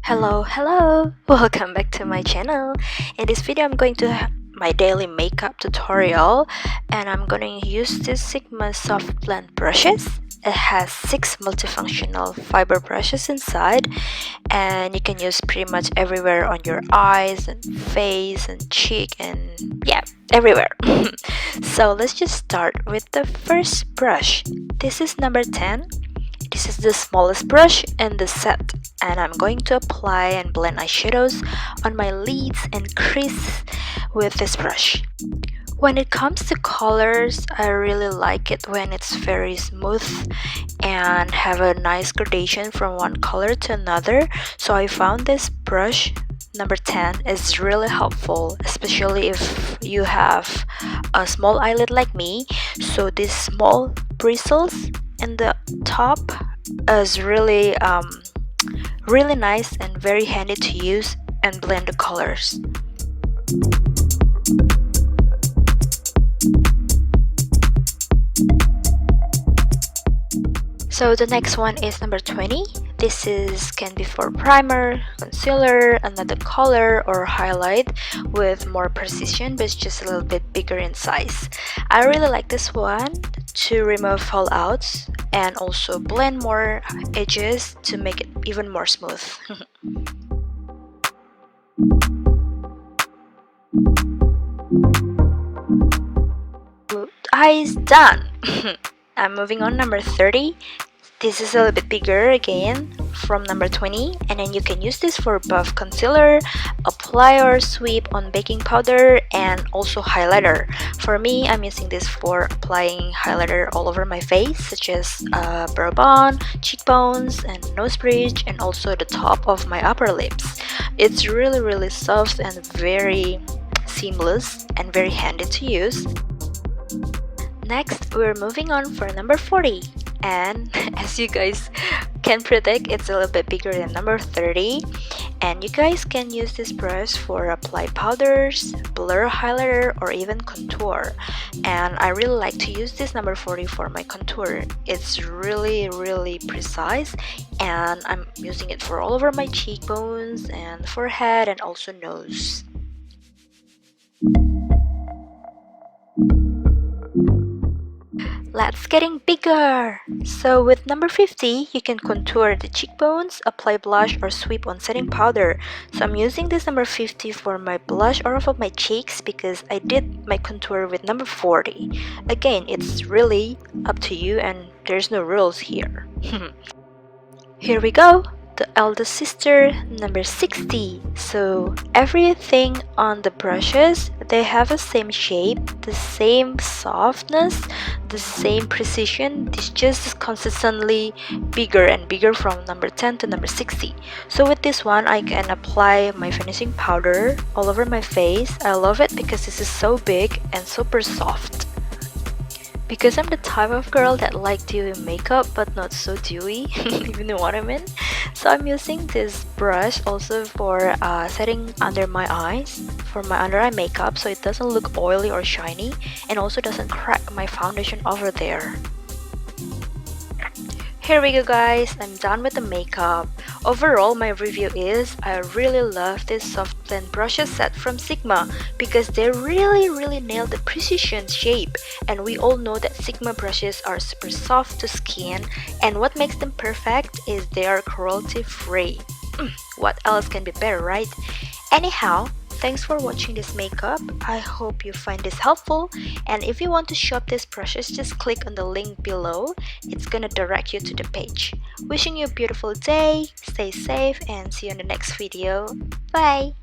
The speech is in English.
Hello, welcome back to my channel. In this video I'm going to have my daily makeup tutorial, and I'm going to use this Sigma soft blend brushes. It has 6 multifunctional fiber brushes inside, and you can use pretty much everywhere on your eyes and face and cheek and yeah, everywhere. So let's just start with the first brush. This is number 10. This is the smallest brush in the set, and I'm going to apply and blend eyeshadows on my lids and crease with this brush. When it comes to colors, I really like it when it's very smooth and have a nice gradation from one color to another. So I found this brush number 10 is really helpful, especially if you have a small eyelid like me. So these small bristles in the top is really nice and very handy to use and blend the colors. So the next one is number 20. This can be for primer, concealer, another color, or highlight with more precision, but it's just a little bit bigger in size. I really like this one to remove fallouts and also blend more edges to make it even more smooth. Eyes done. I'm moving on number 30. This is a little bit bigger again from number 20, and then you can use this for buff concealer, apply or sweep on baking powder, and also highlighter. For me, I'm using this for applying highlighter all over my face, such as brow bone, cheekbones, and nose bridge, and also the top of my upper lips. It's really soft and very seamless and very handy to use. Next, we're moving on for number 40, and as you guys can predict, it's a little bit bigger than number 30, and you guys can use this brush for apply powders, blur highlighter, or even contour. And I really like to use this number 40 for my contour. It's really precise, and I'm using it for all over my cheekbones and forehead and also nose. Let's getting bigger! So with number 50, you can contour the cheekbones, apply blush, or sweep on setting powder. So I'm using this number 50 for my blush or off of my cheeks because I did my contour with number 40. Again, it's really up to you and there's no rules here. Here we go! The eldest sister, number 60. So everything on the brushes, they have the same shape, the same softness, the same precision. It's just consistently bigger and bigger from number 10 to number 60. So with this one, I can apply my finishing powder all over my face. I love it because this is so big and super soft. Because I'm the type of girl that like dewy makeup but not so dewy, you know what I mean? So I'm using this brush also for setting under my eyes, for my under eye makeup, so it doesn't look oily or shiny and also doesn't crack my foundation over there. Here we go guys, I'm done with the makeup. Overall, my review is I really love this soft blend brushes set from Sigma because they really nail the precision shape, and we all know that Sigma brushes are super soft to skin, and what makes them perfect is they are cruelty free. What else can be better, right? Anyhow, thanks for watching this makeup. I hope you find this helpful, and if you want to shop these brushes, just click on the link below. It's gonna direct you to the page. Wishing you a beautiful day, stay safe, and see you in the next video. Bye!